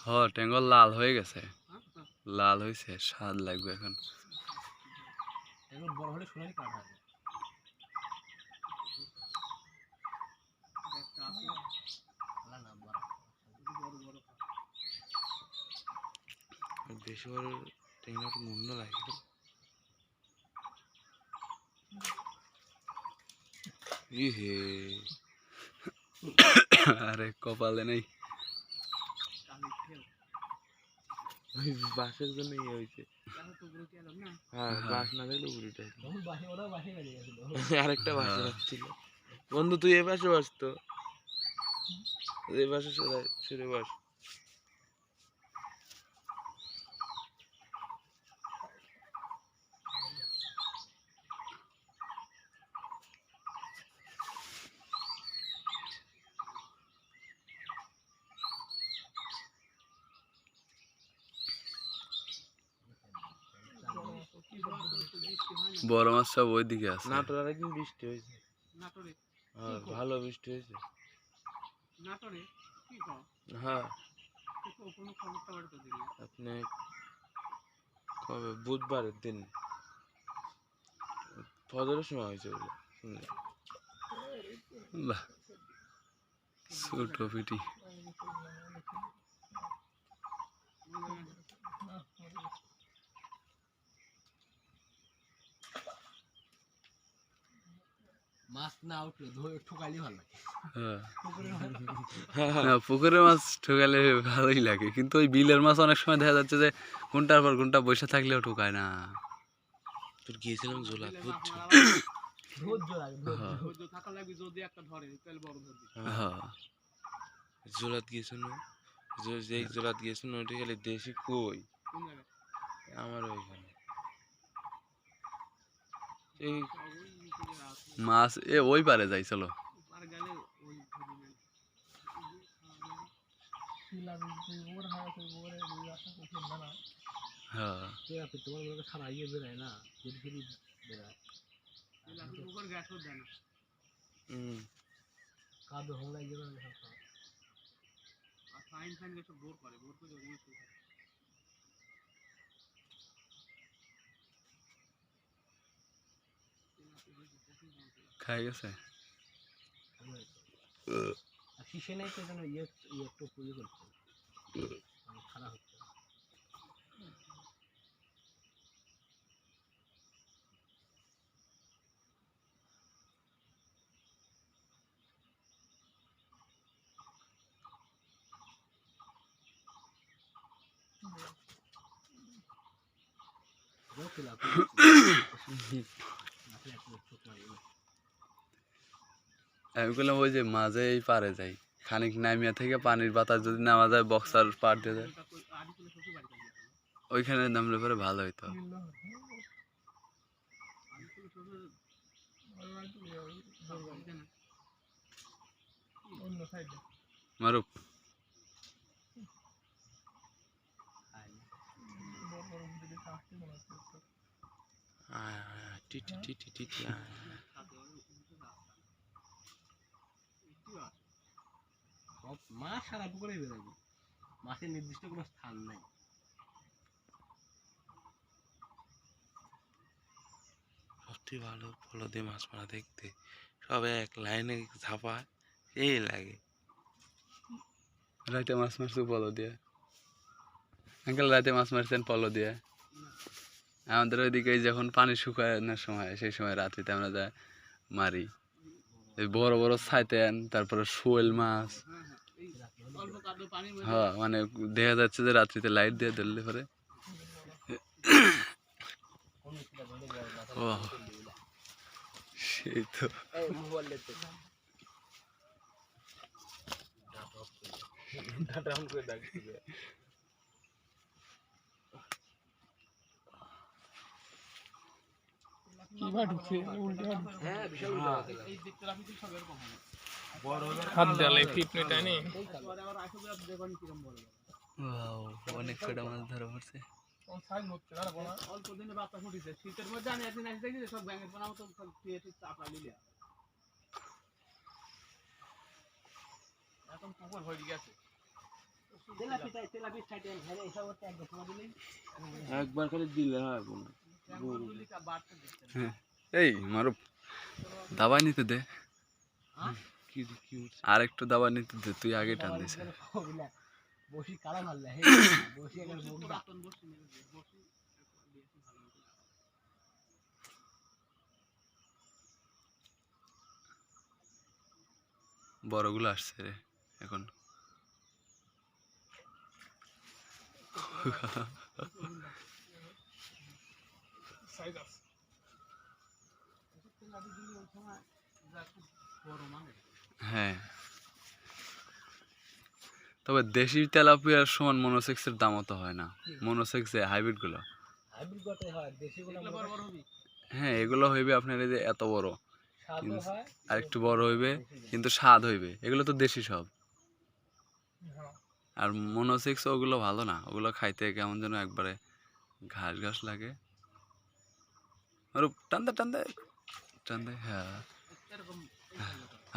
হ্যাঁ টেঙ্গল লাল হয়ে গেছে, লাল হয়েছে, স্বাদ লাগবে এখন। বড় হলে সোনালি কাঠ হবে। বেশি বড় টেঙ্গাটা মন্দ লাগে। ইহে আরে কপালে নেই, বাসের জন্য ইয়ে হয়েছে। হ্যাঁ বাস না দেখলে উড়িটা আরেকটা বাসে যাচ্ছিল। বন্ধু তুই এ পাশে বাস, তো এই পাশে সরে বাস। বড় মাছ সব ওইদিকে আছে। নাটোর আর একদিন বৃষ্টি হয়েছে, হ্যাঁ ভালো বৃষ্টি হয়েছে। হ্যাঁ আপনি কবে বুধবারের দিন ফজরের সময় হয়েছে বলে শুনলাম। বাহ ছোট পিটি। মাছ না উঠলে ধরে ঠোকাইলে ভালো লাগে। না পুকুরের মাছ ঠোকালে ভালোই লাগে, কিন্তু ওই বিলের মাছ অনেক সময় দেখা যাচ্ছে যে ঘন্টার পর ঘন্টা বসে থাকলেও ঠোকায় না। তোর গিয়েছিলাম জোলা বুঝছো, জোলাত গিয়েছিল, যে জোলাত গিয়েছিল ওইটা খালি দেশি কই আমার ওইখানে এই মাছ এ ওই পারে যাই চলো। হ্যাঁ সারা ইয়ে বেড়ায় না, বেড়ায় কাদো হোমলাই গেলে খাই গেছে। শিশে নাই তো যেন ইয়ে একটু ইয়ে করছে, খারাপ হচ্ছে। আমি বললাম ওই যে মাঝে এই পারে যাই, খানিক নামিয়া থেকে পানির বাতাস যদি নামা যায় বক্সার পার দিয়ে যায়, ওইখানে নামলে পরে ভালো হইতো। মারুপ মাছ সারা পুকুরে বেরোবে, মাছের নির্দিষ্ট কোনো স্থান নাই। সত্যি ভালো ফলো দিয়ে মাছ মারা দেখতে, সব এক লাইনে ঝাপা সেই লাগে। রাইতে মাছ মারছো পলো দিয়ে? আঙ্কেল রাতে মাছ মারছেন পলো দিয়ে? আমাদের ওইদিকে যখন পানি শুকানোর সময়, সেই সময় রাত্রিতে আমরা যা মারি, এই বড় বড় ছাইতেন, তারপরে শোল মাছ। হ্যাঁ মানে দেখা যাচ্ছে যে রাত্রিতে লাইট দিয়ে ধরলে পরে ও সেই তো। হাত ডালে ফিট নেই নি অনেক কটা মাছ ধরা পড়ছে। অল্প দিনে বাচ্চা ফুটিছে, শীতের মধ্যে আমি একদিন এসে দেখি সব ব্যাঙের পোনা মতো চাপা লিলিয়া। এখন পুকুর হয়ে গেছে। একবার খালি দিলে হয় কোনো হ্যাঁ এই মারুফ দাবাই নিতে দে কি কি উঠছে? আর একটু দাবাই নিতে দে তুই আগে টান দিছে বসি কালা মারলে বসি একবার পুরাতন বসি মেরেছে বসি দিয়েছি ভালো মতো বড়গুলো আসছে রে এখন সাইজ আছে হ্যাঁ তবে দেশি তেলাপিয়ার সমান মনোসেক্সের দামও তো হয় না মনোসেক্স যে হাইব্রিড গুলো হাইব্রিড গতে হয় দেশিগুলো বড় বড় হবে হ্যাঁ এগুলো হইবে আপনার এই যে এত বড় স্বাদও হয় আর একটু বড় হইবে কিন্তু স্বাদ হইবে এগুলো তো দেশি সব হ্যাঁ আর মনোসেক্স ওগুলো ভালো না ওগুলো খাইতে কেমন যেন একবারে ঘাস ঘাস লাগে আর টানতে টানতে টানতে হ্যাঁ এরকম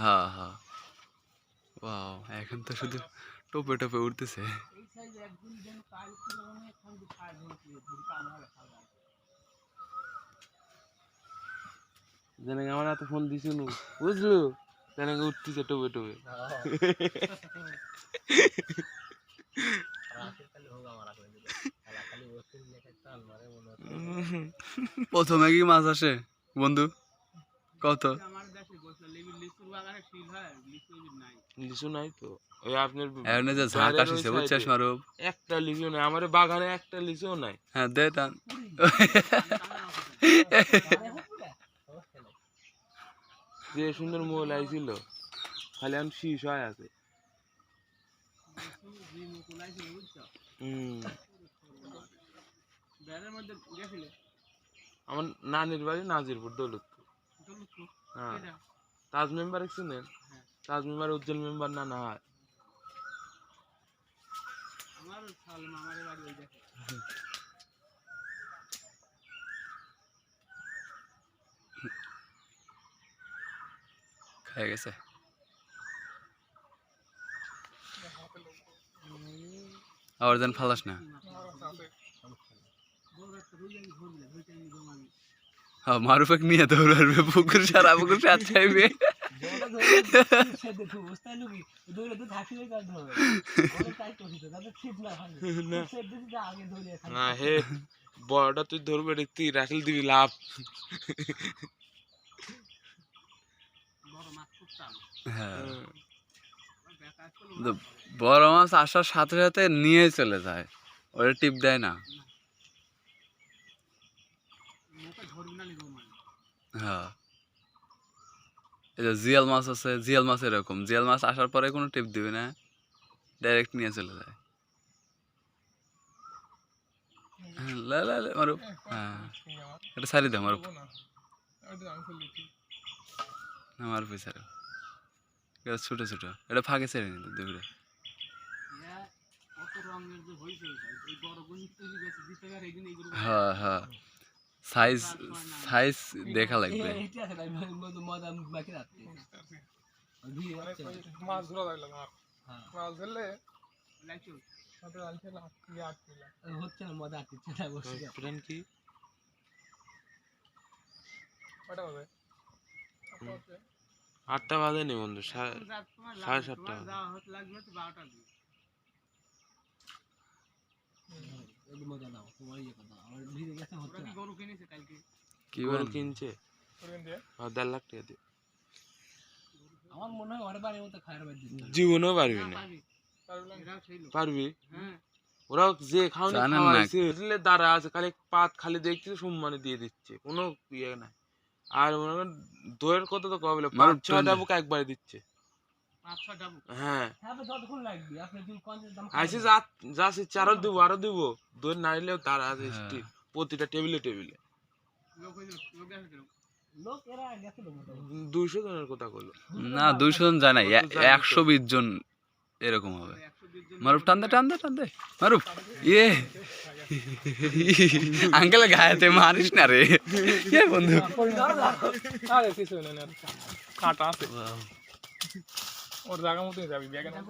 হ্যাঁ হ্যাঁ ওয়াও এখন তো শুধু টোপে টোপে উঠতেছে এই সাইজে একদিন যেন কাল ছিল অনেক খান্ডি খায় ধরতে ধরি কাম হবে খাওয়া জানে আমার এত ফোন দিছি নু বুঝলো জানে উঠতেছে টোবে টোবে প্রথমে কি মাছ আসে বন্ধু কত আমার দেশে বসলে লিচুর বাগানে শিল হয় লিচু নাই লিচু নাই তো ওই আপনার এখানে যে ঝাঁক বাইরের ওই আসিছে বুঝছিস side এ মারুফ একটা লিচু নাই আমার বাগানে একটা লিচুও নাই হ্যাঁ দে টান যে সুন্দর মোল আইছিল খালি এখন শীষ হয় আছে ব্যারের মধ্যে গেছিলে আমার নানির বাড়ি নাজিরপুর দৌলতপুর হ্যাঁ তাজ মেম্বার চিনেন তাজ মেম্বার উজ্জ্বল মেম্বার না না হয় আমার সাল মামার বাড়ি ওই দেখে খাই গেছে আবার যেন ফালাস না হ্যাঁ মারুফেক নিয়ে দৌড়াবে পুকুর সারা পুকুর সাত চাইবে না হে বড়টা তুই ধরবে দেখতি রাখলে দিবি লাভ হ্যাঁ তো বড় মাছ আসার সাথে সাথে নিয়ে চলে যায় ওরা টিপ দেয় না হ্যাঁ এই যে জিয়াল মাছ আছে জিয়াল মাছ এরকম জিয়াল মাছ আসার পরে কোনো টিপ দিবে না ডাইরেক্ট নিয়ে চলে যায় লা লা লা মারুফ হ্যাঁ এটা সারি দে মারুফ আমার পিছারে এটা ছোট ছোট এটা ফাঁকে ছেড়ে নিতে দুপুরে হ্যাঁ হ্যাঁ সাইজ সাইজ দেখা লাগবে মাছ ধরা লাগলো আমার মাছ ধরলে সাথে আনছে না ইয়ে আটকিলা হচ্ছে না মজা আটকে না বসে প্ল্যান কি কটা হবে 8টা বাজে নি বন্ধু 7:30 মজা নাও তোমার ইয়ে কথা আমার ভিড়ে গেছে হচ্ছে না গরু কিনেছে কালকে কি গরু বল কিনছে করবেন দিয়ে 1.5 লাখ টাকা দিয়ে আমার মনে হয় ওরে বাড়ির মতো খায়ের বাড়ি দিতে জীবনেও পারবি না পারবি ওরা যে খাওয়ানি জানেন না। খাওয়াইছে দিলে দাঁড়া আছে খালি পাত খালি দেখছে সম্মানে দিয়ে দিচ্ছে কোনো ইয়ে নাই আর মনে করেন দইয়ের কথা তো কবে বলে মারুফ 5-6 ডাবুক একবারে দিচ্ছে 5-6 ডাবু হ্যাঁ হ্যাঁ যতক্ষণ লাগবে আপনি যদি কোয়ান্টিটি দাম আইসে যাচ্ছে আরো দিব দই না নিলেও দাঁড়া আছে স্টিল প্রতিটা টেবিলে টেবিলে লোক এরা গেছে তো মোটামুটি 200 জনের কথা কইলো না 200 জন যায় না 120 জন এরকম হবে মারুফ টান দে টান দে টান দে মারুফ ইয়ে আঙ্কেল গায়েতে মারিস না রে ইয়ে বন্ধু আরে কিছু না না কাটা আছে ওর জায়গা মতোই যাবি ব্যাগে না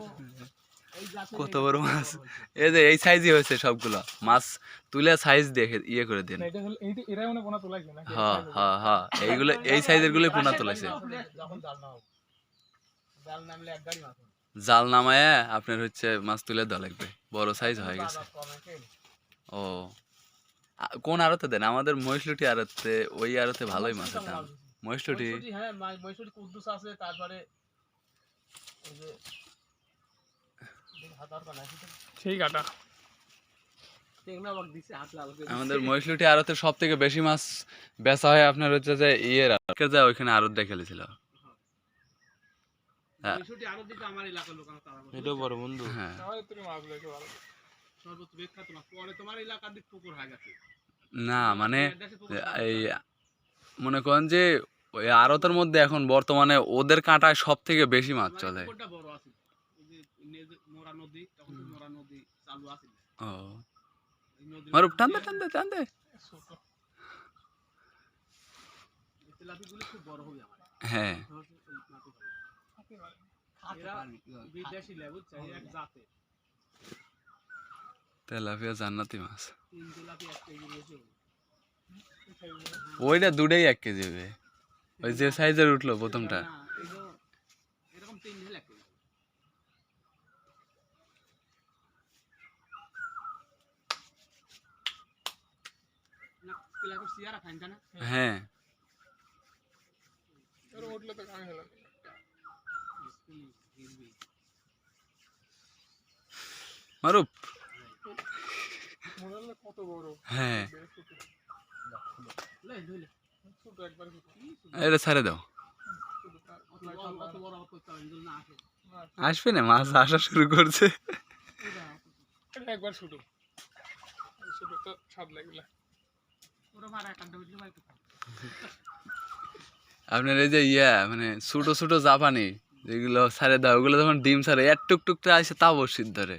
এই জাতের কত এই বড় বড় মাছ হয়েছে। এই যে এই সাইজই হয়েছে সবগুলো মাছ তুলে সাইজ দেখে ইয়ে করে দিন না, এটা হলো এরাই মনে পোনা তোলাইছে নাকি? হ্যাঁ হ্যাঁ হ্যাঁ এইগুলো এই সাইজের গুলোই পোনা তুলেছে যখন জাল না হোক, জাল নামলে এক গাড়ি মাছ হবে। জাল নামায় আপনার হচ্ছে মাছ তুলে দেওয়া লাগবে বড় সাইজ হয়ে গেছে বাজার কম আছে। ও কোন আড়তে দেন আমাদের মহিষলুটি আড়তে ওই আড়তে ভালোই মাছের দাম মহিষলুটি মহিষুটি, হ্যাঁ, মহিষুটি কুদ্দুস আছে, তারপরে ওই যে হাতার কানা আছে তো। সেই কাটা। টেংরা বাগ দিছে, হাত লাল করে দিছে। আমাদের মহিষলুটি আড়তে সব থেকে বেশি মাছ বেচা হয় আপনার হচ্ছে যে ইয়ের আড়ত যায় ওইখানে আড়ত দেখেছিল হ্যাঁ। মহিষুটি আরো দিকে আমার এলাকার লোক আমার তারা এটাও বড় বন্ধু। হ্যাঁ আমাদের তুমি মাছ লাগে ভালো। সর্বোচ্চ বিখ্যাত মাছ। পরে তোমার এলাকার দিক পুকুর হয়ে গেছে। না মানে দেশে পুকুর এই মনে করেন যে ওই আড়তের মধ্যে এখন বর্তমানে ওদের কাঁটায় সব থেকে বেশি মাছ তোমার চলে পুকুরটা বড় আছে। ওই যে মোরা নদী, তখন তো মোরা নদী চালু আছে। ও এই নদীর মারুপ টানতে মধ্যে টানতে টানতে এই তেলাপিগুলো খুব বড় হবে আমার। হ্যাঁ এরা বিদেশি লেবু চাই এক জাতে। তেলাপিয়া জান্নাতি মাছ 3 তেলাপি 1 কেজি বেশি হবে। ওইটা দুটাই 1 কেজি হবে ওই যে সাইজের উঠলো প্রথমটা না, এরকম 3 ঢেলে 1 কেজি। না, তেলাপির সিয়ারা খাইন না? হ্যাঁ এর উঠলে তো কামে হলো। মারুপ মনে হলো কত বড়। হ্যাঁ বেশ ছোট। লই লই। ছোট একবার ছোট। এটা ছেড়ে দাও ছোট তার অত বড় অত চাল না আসে। আসবে না মাছ আসা শুরু করছে এটা একবার ছোট। এই ছোট তো স্বাদ লাগবে। ওরা মারা কান্ড উঠলে ভাই তো। আপনার এই যে মানে ছোট ছোট জাপানি যেগুলো ছাড়ে দাও ওগুলো যখন ডিম ছাড়ে এক টুকটুকটা আসে তাও বসির ধরে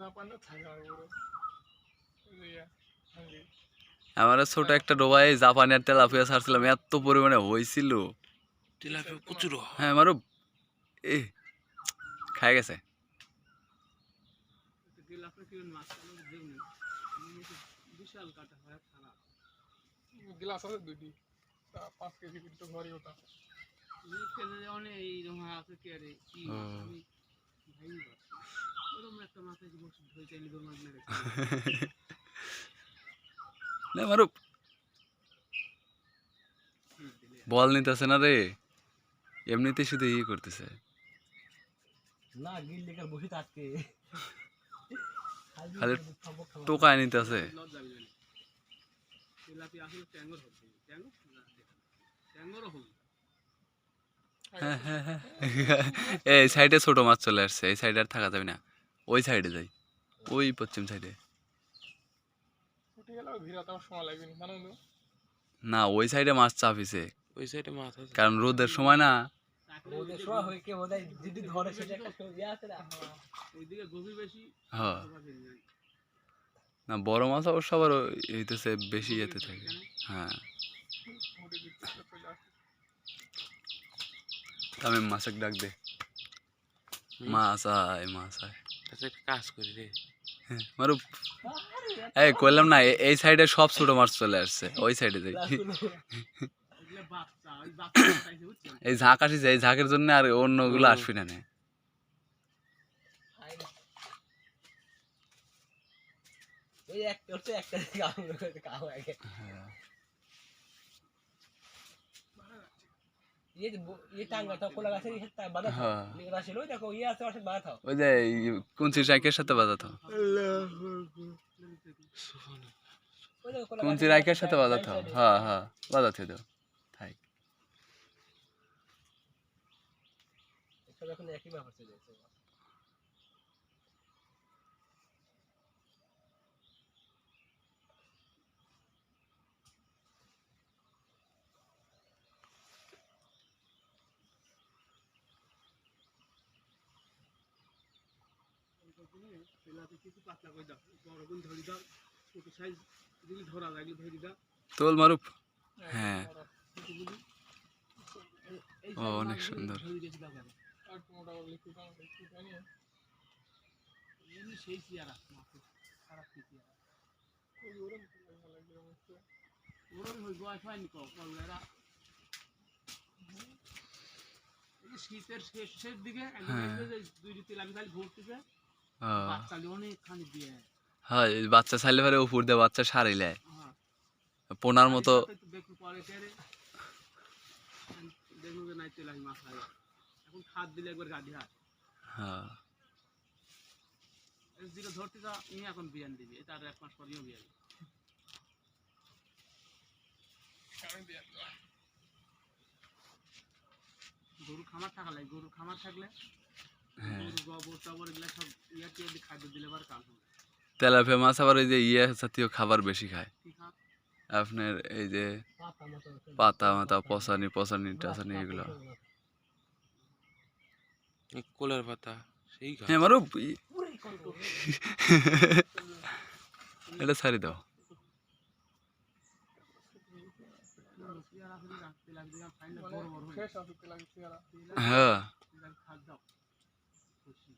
জাপানে থাকে আর বড়। এই যে হাঙ্গি। আমার ছোট একটা ডোবায় জাপানি আর তেলাপিয়া ছাড়ছিলাম এত পরিমাণে হয়েছিল তেলাপিয়া প্রচুর হয়। হ্যাঁ মারুপ এ খাই গেছে তেলাপির কি মাছ চালু দেউনি। বিশাল কাটা হয় খারাপ। গ্লাস আছে দুটি। তা 5 কেজি কিন্তু ঘরে ওটা। এই কেনে অনেক এই রকম আছে কি আরে কি মাছ আমি ভাই ওরকম একটা মাছ আছে বসে ধরে চাইলে দোল মাছ মেরে না মারুপ বল নিতেছে না রে এমনিতেই শুধু ইয়ে করতেছে না গিল লেকার বসে থাকতে খালি টোকায় নিতেছে লজ্জা বিজয় তেলাপি আসলে ট্যাঙ্গর হচ্ছে ট্যাঙ্গর না ট্যাঙ্গরও হবে হ্যাঁ হ্যাঁ হ্যাঁ এই সাইডে ছোট মাছ চলে আসছে এই সাইডে আর থাকা যাবে না ওই সাইডে যাই ওই পশ্চিম সাইডে উঠে গেল ভিড়াতে আমার সময় লাগবে না জানো তো? না ওই সাইডে মাছ চাপিছে ওই সাইডে মাছ আছে। কারণ রোদের সময় না ওদের শোয়া হয়ে কে বোধহয় যদি ধরে সেটা একটা ইয়ে আছে না ওইদিকে গভীর বেশি হ্যাঁ না বড় মাছ অবশ্য আবার এইতেছে বেশি ইয়েতে থাকে হ্যাঁ উঠে দিতে চলে আসে। আমি মাছক ডাক দে মাছ আয় মাছ আয় আচ্ছা একটা কাজ করি রে। মারুপ এই কইলাম না এই সাইডে সব ছোট মাছ চলে আসছে ওই সাইডে যাই এগুলা বাচ্চা ওই বাচ্চা চাইছে বুঝছেন এই ঝাঁক আসিছে এই ঝাঁকের জন্য আর অন্যগুলো আসবি না নে। এই একটা হচ্ছে একটা কাম আগে ये टांगा था कोला गाছের ইহাতে বাঁধা था হ্যাঁ নিগরা ছিল দেখো ইয়ে আছে আছে বাঁধা था ওই যে কুঞ্চি সাইকের সাথে বাজাতো ওই দেখো কোলা কুঞ্চি রাইকের সাথে বাজাতো হ্যাঁ হ্যাঁ বাজাতে দাও তাই এটা এখন একই ব্যাপার চলে যাচ্ছে তেলাপি কিছু পাতলা করে দাও বড় গুণ ধরি দাও ছোট সাইজ যদি ধরা লাগলে ধরি দাও তোল মারুপ হ্যাঁ এই ও অনেক সুন্দর ধরি দিয়েছি দাও আর মোটা বলে কি কাম করতে জানি। এমনি সেই চেয়ারা মাছের খারাপ কি চেয়ারা ওরম হইব হয়নি কলরা শীতের শেষের দিকে একদম দুই তিন আমি খালি ঘুরতেছে বাচ্চা অনেকখানি দিয়ে হ্যাঁ এই বাচ্চা ছাইলে পারে উপর দিয়ে বাচ্চা সারিলে পোনার মতো দেখুন পরে কেড়ে দেখুন যে নাই তেলাহি মাছ লাগে এখন খাদ দিলে একবার গাড়ি হাত হ্যাঁ দিকে ধরতে যা ইনি এখন বিয়ান দিবি এটা আর 1 মাস পরেও বিয়ান গরু খামার থাকা লাগে গরু খামার থাকলে গরু গোবর টবর এগুলা সব ইয়াকে খাদ্য দিলে আবার কাম হবে তেলাপিয়া মাছ আবার এই যে ইয়ে জাতীয় খাবার বেশি খায় কি খা আপনার এই যে পাতা মাতা পচানি পচানি টাচানি এগুলো এই কোলের পাতা সেই খা হ্যাঁ মারো এটা ছাড়ি দাও চেয়ারা ফেলে রাখতে লাগবে ফাইনাল বড় বড় হয়ে শেষ আছে তেলাপি চেহারা হ্যাঁ খাদ দাও খুশি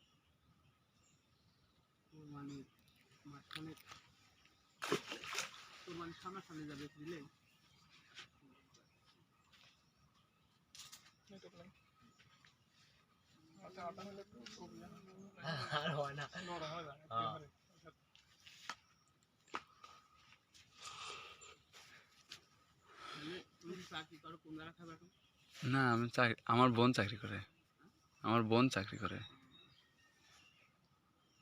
মানে মাঝখানে মানে সামনাসামনি যাবে দিলে আটা আটা হলে তো কবি আর হয় না নরম হয় না হ্যাঁ। একেবারে। তুমি চাকরি করো কোন জায়গা খাবে এখন না আমি চাকরি আমার বোন চাকরি করে আমার বোন চাকরি করে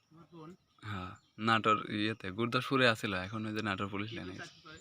তোমার বোন হ্যাঁ নাটোর ইয়েতে গুরদাসপুরে আসছিল এখন ওই যে নাটোর পুলিশ কি লাইনে চাকরি করে